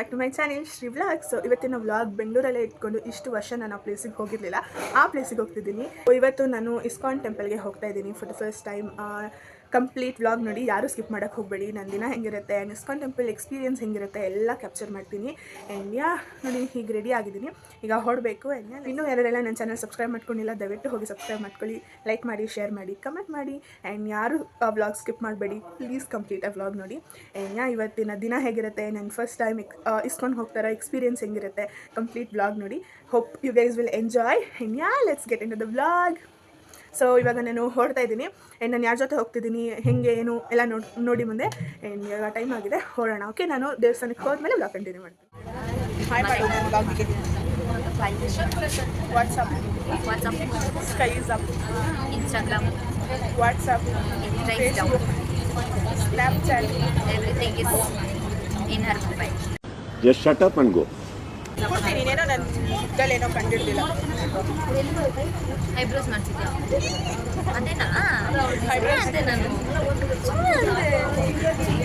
Back to my channel Shri vlog. So ಇವತ್ತಿನ vlog ಬೆಂಗಳೂರಲ್ಲೇ ಇಟ್ಕೊಂಡು ಇಷ್ಟು ವರ್ಷ ನಾನು ಆ ಪ್ಲೇಸಿಗೆ ಹೋಗಿರಲಿಲ್ಲ, ಆ ಪ್ಲೇಸಿಗೆ ಹೋಗ್ತಿದ್ದೀನಿ. ಇವತ್ತು ನಾನು ಇಸ್ಕಾನ್ ಟೆಂಪಲ್ಗೆ ಹೋಗ್ತಾ ಇದ್ದೀನಿ for the first time. Complete vlog ನೋಡಿ, ಯಾರು ಸ್ಕಿಪ್ ಮಾಡೋಕ್ಕೆ ಹೋಗಬೇಡಿ. ನನ್ನ ದಿನ ಹೆಂಗಿರುತ್ತೆ ಆ್ಯಂಡ್ ಇಸ್ಕಾನ್ ಟೆಂಪಲ್ ಎಕ್ಸ್ಪೀರಿಯನ್ಸ್ ಹೆಂಗಿರುತ್ತೆ ಎಲ್ಲ ಕ್ಯಾಪ್ಚರ್ ಮಾಡ್ತೀನಿ. ಆ್ಯಂಡ್ ನೋಡಿ ಹೀಗೆ ರೆಡಿ ಆಗಿದ್ದೀನಿ, ಈಗ ಹೊರಡಬೇಕು. ಆ್ಯಂಡ್ ಇನ್ನೂ ಯಾರೆಲ್ಲ ನನ್ನ ಚಾನಲ್ ಸಬ್ಸ್ಕ್ರೈಬ್ ಮಾಡ್ಕೊಂಡಿಲ್ಲ ದಯವಿಟ್ಟು ಹೋಗಿ ಸಬ್ಸ್ಕ್ರೈಬ್ ಮಾಡ್ಕೊಳ್ಳಿ, ಲೈಕ್ ಮಾಡಿ, ಶೇರ್ ಮಾಡಿ, ಕಮೆಂಟ್ ಮಾಡಿ. ಆ್ಯಂಡ್ ಯಾರು ವ್ಲಾಗ್ ಸ್ಕಿಪ್ ಮಾಡಬೇಡಿ, ಪ್ಲೀಸ್ ಕಂಪ್ಲೀಟ್ ಆ ವ್ಲಾಗ್ ನೋಡಿ. ಆ್ಯಂಡ್ ಇವತ್ತಿನ ದಿನ ಹೇಗಿರುತ್ತೆ, ನನ್ನ ಫಸ್ಟ್ ಟೈಮ್ ಇಸ್ಕಾನ್ ಹೋಗ್ತಾರೋ ಎಕ್ಸ್ಪೀರಿಯನ್ಸ್ ಹೆಂಗಿರುತ್ತೆ, ಕಂಪ್ಲೀಟ್ ವ್ಲಾಗ್ ನೋಡಿ. Hope you guys will enjoy. And let's get into the vlog. So ಇವಾಗ ನಾನು ಹೊರಡ್ತಾ ಇದ್ದೀನಿ. ಆ್ಯಂಡ್ ನಾನು ಯಾರ ಜೊತೆ ಹೋಗ್ತಿದ್ದೀನಿ, ಹೆಂಗೆ ಏನು ಎಲ್ಲ ನೋಡಿ ಮುಂದೆ. ಆ್ಯಂಡ್ ಇವಾಗ ಟೈಮ್ ಆಗಿದೆ, ಹೊರಡೋಣ. ಓಕೆ, ನಾನು ದೇವಸ್ಥಾನಕ್ಕೆ ಹೋದ್ಮೇಲೆ ವ್ಲಾಗ್ ಕಂಟಿನ್ಯೂ ಮಾಡ್ತೀನಿ. ಹಾಯ್ ಮಾಡಿ ನಾನು ವ್ಲಾಗಿಗೆ. ವಾಟ್ಸಪ್, ಸ್ಕೈಸ್ ಅಪ್, Instagram, WhatsApp, Facebook, Snapchat, everything is in her mobile. Just shut up and go. ಕೊಡ್ತೀನಿ. ನೀನೇನೋ ನನ್ನ ಇದ್ದಲ್ಲೇನೋ ಕಂಡಿಡ್ದಿಲ್ಲ. ಐಬ್ರೋಸ್ ಮಾಡ್ತಿದ್ದೆ ಅದೇನಾ? ಅದೇ ನಾನು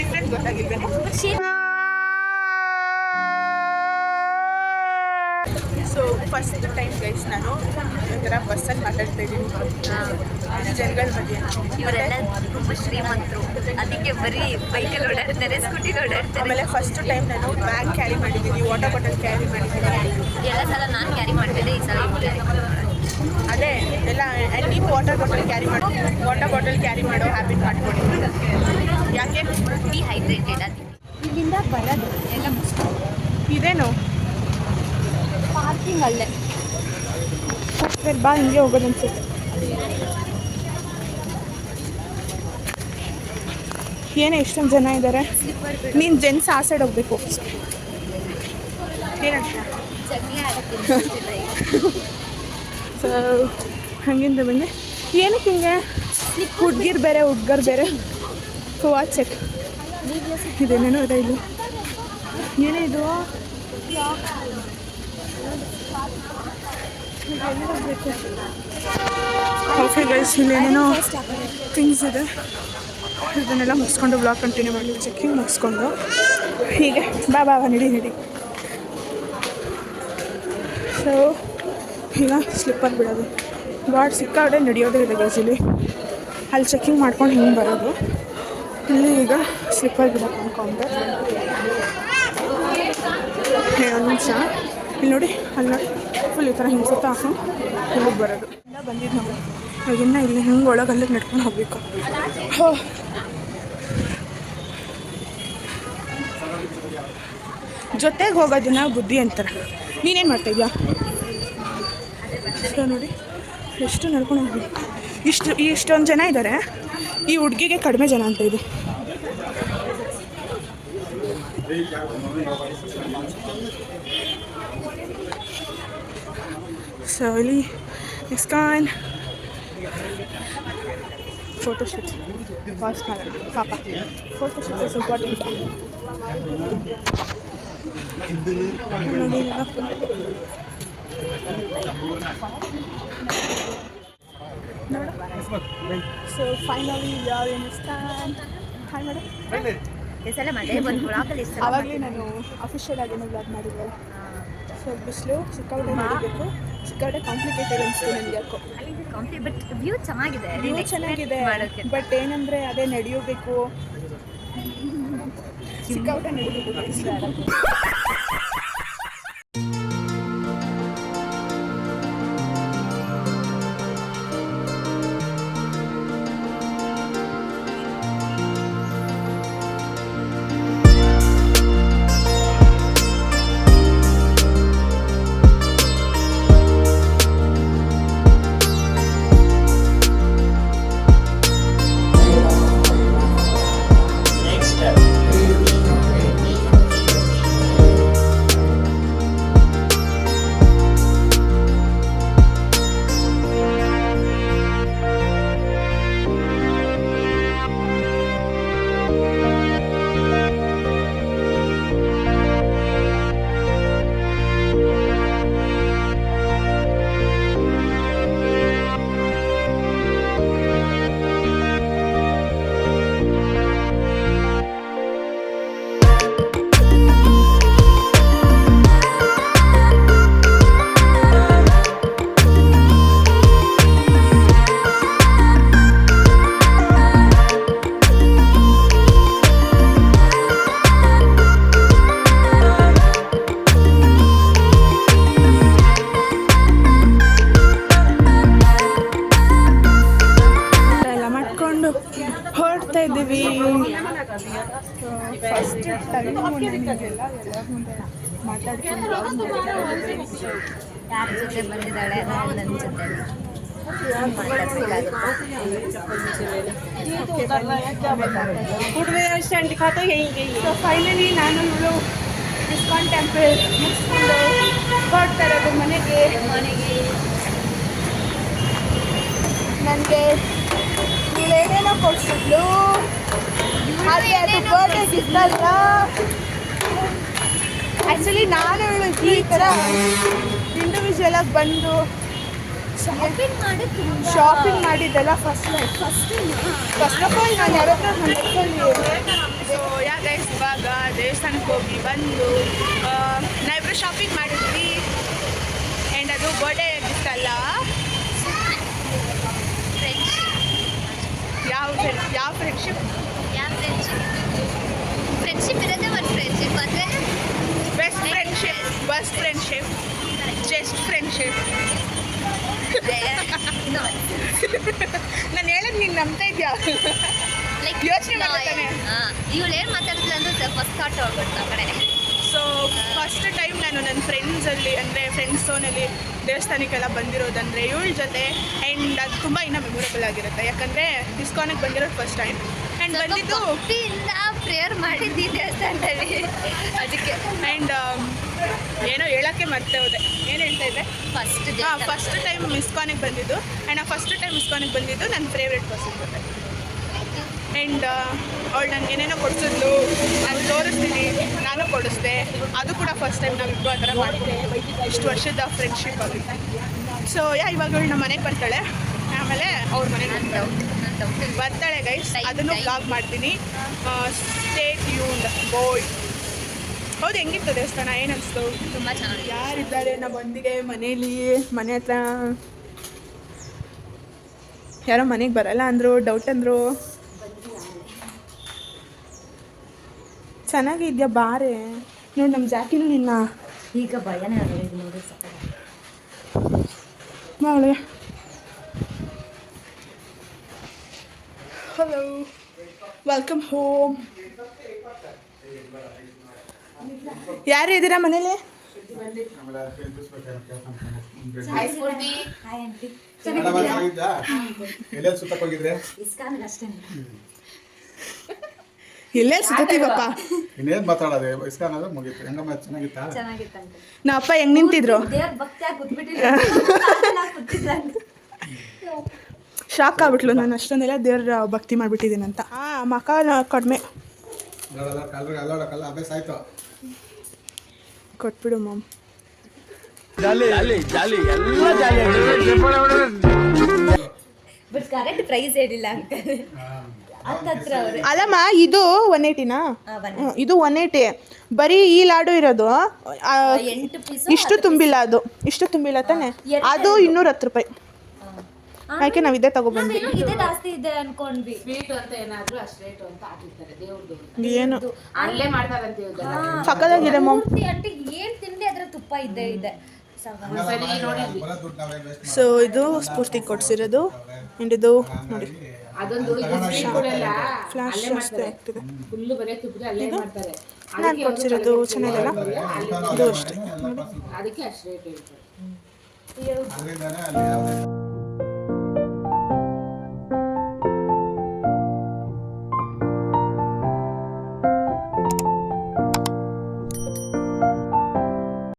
ಡಿಫ್ರೆಂಟ್ ಗೊತ್ತಾಗಿಲ್ವೇನೆ. ಸೊ ಫಸ್ಟ್ ಟೈಮ್ ಗೈಸ್ ನಾನು ಒಂಥರ ಬಸ್ಸಲ್ಲಿ ಮಾತಾಡ್ತಾ ಇದ್ದೀನಿ ಜನಗಳ ಮಧ್ಯೆ. ಇವರೆಲ್ಲ ತುಂಬ ಶ್ರೀಮಂತರು, ಅದಕ್ಕೆ ಬರೀ ಬೈಕಲ್ಲಿ ಓಡಾಡ್ತಾರೆ, ಸ್ಕೂಟಿಲಿ ಓಡಾಡ್ತಾರೆ. ಆಮೇಲೆ ಫಸ್ಟ್ ಟೈಮ್ ನಾನು ಬ್ಯಾಗ್ ಕ್ಯಾರಿ ಮಾಡಿದ್ದೀನಿ, ವಾಟರ್ ಬಾಟಲ್ ಕ್ಯಾರಿ ಮಾಡಿದ್ದೀನಿ. ಎಲ್ಲ ಸಲ ನಾನು ಕ್ಯಾರಿ ಮಾಡ್ತಿದ್ದೆ, ಈ ಸಲ ಕ್ಯಾರಿ ಅದೇ ಎಲ್ಲ. ಆ್ಯಂಡ್ ನೀವು ವಾಟರ್ ಬಾಟಲ್ ಕ್ಯಾರಿ ಮಾಡೋ ಹ್ಯಾಬಿಟ್ ಮಾಡ್ಕೊಡಿ. ಯಾಕೆ? ಡಿಹೈಡ್ರೇಟೆಡ್ ಅದಕ್ಕೆ. ಇಲ್ಲಿಂದ ಬರೋದು ಎಲ್ಲ ಮುಗಿಸ್ಕೊಂಡು ಇದೇನು ಪಾರ್ಕಿಂಗ್ ಅಲ್ಲೇ ಬಾ, ಹಿಂಗೆ ಹೋಗೋದು ಅನ್ಸುತ್ತೆ. ಏನೇ ಇಷ್ಟೊಂದು ಜನ ಇದ್ದಾರೆ. ನೀನು ಜೆಂಟ್ಸ್ ಆ ಸೈಡ್ ಹೋಗ್ಬೇಕು. ಏನಂತ ಜಗ್ಗಿ ಆಡಕ್ಕೆ ಸೊ ಹಂಗಿಂದ ಬಂದೆ. ಏನಕ್ಕೆ ಹಿಂಗೆ ಹುಡುಗಿರು ಬೇರೆ ಹುಡುಗರು ಬೇರೆ. ವಾಚ್ ಚೆಕ್ ಇದೇನೇನೋ ಇದೆ ಇದು. ಏನೇ ಇದು? ಓಕೆ ಗೈಸ್, ಇಲ್ಲಿ ಏನೇನೋ ಥಿಂಗ್ಸ್ ಇದೆ. ಇದನ್ನೆಲ್ಲ ಮುಗಿಸ್ಕೊಂಡು ಬ್ಲಾಗ್ ಕಂಟಿನ್ಯೂ ಮಾಡಿ, ಚೆಕ್ಕಿಂಗ್ ಮುಗಿಸ್ಕೊಂಡು ಹೀಗೆ ಬಾ ನಡಿ. ಸೊ ಈಗ ಸ್ಲಿಪ್ಪರ್ ಬಿಡೋದು ಗಾಡ್ ಸಿಕ್ಕಾಡೆ ನಡೆಯೋದೇ ಇದೆ ಗೈಸ್. ಇಲ್ಲಿ ಅಲ್ಲಿ ಚೆಕ್ಕಿಂಗ್ ಮಾಡ್ಕೊಂಡು ಹಿಂಗೆ ಬರೋದು. ಇಲ್ಲಿ ಈಗ ಸ್ಲಿಪ್ಪರ್ ಬಿಡೋಕೆ ಅಂದ್ಕೊಂಡೆ. ಒಂದು ನಿಮಿಷ ಇಲ್ಲಿ ನೋಡಿ, ಅಲ್ಲಿ ನೋಡಿ ಫುಲ್ ಈ ಥರ ಹಿಂಗೆ ಸುತ್ತ ಹಾಕೊಂಡು ಇಲ್ಲಿಗೆ ಬರೋದು. ಎಲ್ಲ ಬಂದಿದ್ದು ನಾವು ಇವಾಗಿನ್ನ ಇಲ್ಲಿ ಹಿಂಗೆ ಒಳಗೆ ಅಲ್ಲಿಗೆ ನಡ್ಕೊಂಡು ಹೋಗಬೇಕು. ಜೊತೆಗೆ ಹೋಗೋದನ್ನ ಬುದ್ಧಿ ಅಂತಾರೆ. ನೀನೇನು ಮಾಡ್ತಾಯಿದ್ಯಾ? ಸೊ ನೋಡಿ ಎಷ್ಟು ನಡ್ಕೊಂಡು ಹೋಗ್ಬೇಕು. ಇಷ್ಟೊಂದು ಜನ ಇದ್ದಾರೆ, ಈ ಹುಡುಗಿಗೆ ಕಡಿಮೆ ಜನ ಅಂತ ಇದೆ. ಸೊ ಇಲ್ಲಿ ಇಸ್ಕಾನ್ ಫೋಟೋಶೂಟ್ ಪಾಸ್ ಮಾಡೋಣ. ಪಾಪ photoshoot is important. So finally ಯಾರು ಏನು ಇಸ್ಕಾನ್ ಹಾಯ್ ಮೇಡಮ್. ಸಲ ಮಾಡಿದೆ ಒಂದು ಬ್ಲಾಗಲ್ಲಿ ಇಷ್ಟ. ಆವಾಗಲೇ ನಾನು ಅಫಿಷಿಯಲ್ ಆಗಿ ಬ್ಲಾಗ್ ಮಾಡಿದ್ದೆ. ಸೊ ಬಿಸಿಲು ಸಿಕ್ಕಾಪಟ್ಟೆ ಮಾಡಬೇಕು, ಸಿಕ್ಕಾಪಟ್ಟೆ ಕಾಂಪ್ಲಿಕೇಟೆಡ್ ಅನಿಸ್ತು ನನಗೆ ಯಾಕೋ. ಬಟ್ ವ್ಯೂ ಚೆನ್ನಾಗಿದೆ, ವ್ಯೂ ಚೆನ್ನಾಗಿದೆ. ಬಟ್ ಏನಂದರೆ ಅದೇ ನಡೆಯಬೇಕು, ಸಿಕ್ಕಾಪಟ್ಟೆ ನಡಿಬೇಕು. ಫಸ್ಟ್ ಟೈಮ್ ನನಗೆಲ್ಲ ಎಲ್ಲರ ಮುಂದೆ ಮಾತಾಡ್ಕೊಂಡು ಯಾರ ಜೊತೆ ಬಂದಿದ್ದಾಳೆ ನನ್ನ ಜೊತೆ ಮಾತಾಡ್ಬೇಕಾಗುತ್ತೆ. ಸೊ ಫೈನಲಿ ನಾನು ಇಸ್ಕಾನ್ ಟೆಂಪಲ್ ಮುಗಿಸ್ಕೊಂಡು ಹೊರಡ್ತಾ ಇರೋದು ಮನೆಗೆ. ನನಗೆ ಏನೇನೋ ಕೊಡ್ಸಿದ್ಲು, ಹಾಗೆ ಅದು ಬರ್ಡೇ ಗಿಫ್ಟ್ ಅಲ್ಲ. ಆ್ಯಕ್ಚುಲಿ ನಾನು ಈ ಥರ ಇಂಡಿವಿಜುವಲ್ ಆಗಿ ಬಂದು ಶಾಪಿಂಗ್ ಮಾಡಿದ್ದೆಲ್ಲ ಫಸ್ಟ್ ಆಫ್ ಆಲ್ ನಾನು ಯಾರ ಹತ್ರ ಸೊ ಯಾ ಗೈಸ್, ಇವಾಗ ದೇವಸ್ಥಾನಕ್ಕೆ ಹೋಗಿ ಬಂದು ನಾವಿಬ್ಬರು ಶಾಪಿಂಗ್ ಮಾಡಿದ್ವಿ. ಆ್ಯಂಡ್ ಅದು ಬರ್ಡೇ ಗಿಫ್ಟ್ ಅಲ್ಲ, ಯಾವ ಫ್ರೆಂಡ್ಶಿಪ್ ಇರೋದೇ ಒಂದು ಫ್ರೆಂಡ್ಶಿಪ್ ಅಂದರೆ ಬೆಸ್ಟ್ ಫ್ರೆಂಡ್ಶಿಪ್ ಜಸ್ಟ್ ಫ್ರೆಂಡ್ಶಿಪ್. ನಾನು ಹೇಳೋದು ನೀನು ನಂಬ್ತಾ ಇದೆಯಾ? ಲೈಕ್ ಯೋಚನೆ ಮಾಡ್ತಾನೆ. ಇವಳು ಏನು ಮಾತಾಡಿದ್ಲು ಅಂದರೆ ಫಸ್ಟ್ ಥಾಟ್ ಹೋಗ್ಬಿಡ್ತು ಆ ಕಡೆ. ಸೊ ಫಸ್ಟ್ ಟೈಮ್ ನಾನು ನನ್ನ ಫ್ರೆಂಡ್ಸಲ್ಲಿ ಅಂದರೆ ಫ್ರೆಂಡ್ಸ್ ಝೋನಲ್ಲಿ ದೇವಸ್ಥಾನಕ್ಕೆಲ್ಲ ಬಂದಿರೋದಂದರೆ ಇವಳ ಜೊತೆ. ಆ್ಯಂಡ್ ಅದು ತುಂಬ ಇನ್ನೂ ಮೆಮೊರೇಬಲ್ ಆಗಿರುತ್ತೆ, ಯಾಕಂದರೆ ಇಸ್ಕಾನಿಗೆ ಬಂದಿರೋದು ಫಸ್ಟ್ ಟೈಮ್. ಆ್ಯಂಡ್ ಬಂದಿದ್ದು ಭಕ್ತಿಯಿಂದ ಪ್ರೇಯರ್ ಮಾಡಿದ್ದಿ ದೇವಸ್ಥಾನದಲ್ಲಿ, ಅದಕ್ಕೆ. ಆ್ಯಂಡ್ ಏನೋ ಹೇಳೋಕ್ಕೆ ಮರ್ತೆ ಹೋದೆ. ಏನು ಹೇಳ್ತಾ ಇದ್ದೆ? ಫಸ್ಟ್ ಟೈಮ್ ಇಸ್ಕಾನಿಗೆ ಬಂದಿದ್ದು. ಆ್ಯಂಡ್ ಆ ಫಸ್ಟ್ ಟೈಮ್ ಇಸ್ಕಾನಿಗೆ ಬಂದಿದ್ದು ನನ್ನ ಫೇವ್ರೆಟ್ ಪರ್ಸನ್ ಜೊತೆ. ಆ್ಯಂಡ್ ಅವಳು ನನಗೆ ಏನೇನೋ ಕೊಡಿಸಿದ್ಲು, ನಾನು ತೋರಿಸ್ತೀನಿ, ನಾನು ಕೊಡಿಸ್ದೆ. ಅದು ಕೂಡ ಫಸ್ಟ್ ಟೈಮ್ ನಾವಿಬ್ಬರು ಆ ಥರ ಮಾಡ್ತೀವಿ ಇಷ್ಟು ವರ್ಷದ ಫ್ರೆಂಡ್ಶಿಪ್ ಆಗಿ. ಸೊ ಇವಾಗ ಅವಳು ನಮ್ಮ ಮನೆಗೆ ಬರ್ತಾಳೆ, ಆಮೇಲೆ ಅವ್ರ ಮನೆಗೆ ಬರ್ತಾಳೆ ಗೈಸ್. ಅದನ್ನು ಬ್ಲಾಗ್ ಮಾಡ್ತೀನಿ. ಸ್ಟೇ ಟ್ಯೂನ್ಡ್ ಬಾಯ್. ಹೌದು, ಹೆಂಗಿತ್ತು ದೇವಸ್ಥಾನ? ಏನು ಅನಿಸ್ತು? ತುಂಬ ಚೆನ್ನಾಗಿ. ಯಾರಿದ್ದಾರೆ ನಮ್ಮೊಂದಿಗೆ ಮನೇಲಿ? ಮನೆ ಹತ್ರ ಯಾರೋ ಮನೆಗೆ ಬರಲ್ಲ ಅಂದರು, ಡೌಟ್ ಅಂದರು. ಚೆನ್ನಾಗಿದ್ಯಾ ಬಾರೆ ನೋಡಿ. ನಮ್ಮ ಜಾಕಿನೂ ನಿನ್ನ ಈಗ ಭಯನೇ ಆಗೋದು ನೋಡಿ. ಮಗಳೇ ಹಲೋ, ವೆಲ್ಕಮ್ ಹೋಮ್. ಯಾರು ಇದ್ದೀರಾ ಮನೇಲಿ? ಇಲ್ಲೇ ಸುತ್ತೀವಪ್ಪ. ಇನ್ನೇನು ಮಾತಾಡೋದು? ಇಸ್ಕಾನ್ ಮುಗೀತು. ಹೆಂಗಮ್ಮ ಚೆನ್ನಾಗಿತ್ತಾ? ನಮ್ಮ ಅಪ್ಪ ಹೆಂಗೆ ನಿಂತಿದ್ರು? ಶಾಕ್ ಆಗ್ಬಿಟ್ಲು, ನಾನು ಅಷ್ಟೊಂದೆಲ್ಲ ದೇವ್ರ ಭಕ್ತಿ ಮಾಡಿಬಿಟ್ಟಿದ್ದೀನಂತ. ಮಕ ಕಡಿಮೆ ಅಭ್ಯಾಸ ಆಯ್ತು. ಕೊಟ್ಬಿಡು ಮಾಮ್. ಬಟ್ ಕರೆಕ್ಟ್ ಪ್ರೈಸ್ ಹೇಳಿಲ್ಲ ಅಂಕಲ್. ಅಲ್ಲಮ್ಮ, ಇದು 180ನಾ? ಇದು 180. ಬರೀ ಈ ಲಾಡು ಇರೋದು 8 ಪೀಸ್. ಇಷ್ಟು ತುಂಬಿಲ್ಲ, ಅದು ಇಷ್ಟು ತುಂಬಿಲ್ಲ ತಾನೆ. ಅದು 210 ರೂಪಾಯಿ. ಯಾಕೆ ನಾವು ಇದೇ ತಗೊಬಂದ್ವಿ. ಇದೇ ಜಾಸ್ತಿ ಇದೆ ಅನ್ಕೊಂಡ್ವಿ. ಸ್ವೀಟ್ ಅಂತ ಏನಾದ್ರು ಅಷ್ಟು ರೇಟ್ ಅಂತ ಹಾಕಿರ್ತಾರೆ ದೇವ್ರದ್ದು. ಏನು ಅಲ್ಲೇ ಮಾಡ್ತಾರಂತೆ ಇವ್ರದ್ದು. ಸಕ್ಕದಾಗಿದೆ ಮಾಮ್. ಆಂಟಿ ಏನ್ ತಿಂಡಿ ಅದ್ರ ತುಪ್ಪ ಇದೆ. ಸರಿ ನೋಡಿದ್ವಿ. ಸೊ ಇದು ಸ್ಫೂರ್ತಿ ಕೊಡ್ಸಿರೋದು. ಆ್ಯಂಡ್ ಇದು ನೋಡಿ, ಅದೊಂದು ಸ್ವೀಟ್ಗಳೆಲ್ಲ ಫ್ಲಾಶ್ ಅಲ್ಲೇ ಜಾಸ್ತಿ ಮಾಡ್ತಾರೆ. ಆಗ್ತಿದೆ. ಫುಲ್ಲು ಬರೀ ತುಪ್ಪದ ಅಲ್ಲೇ ಮಾಡ್ತಾರೆ. ನಾನು ಕೊಡ್ಸಿರೋದು ಚೆನ್ನಾಗಿಲ್ಲ. ಇದು ಅಷ್ಟೇ. ಅದಕ್ಕೆ ಅಷ್ಟು ರೇಟ್ ಹೇಳ್ತಾರೆ. ಅದರಿಂದಾನೇ ಅಲ್ಲಿ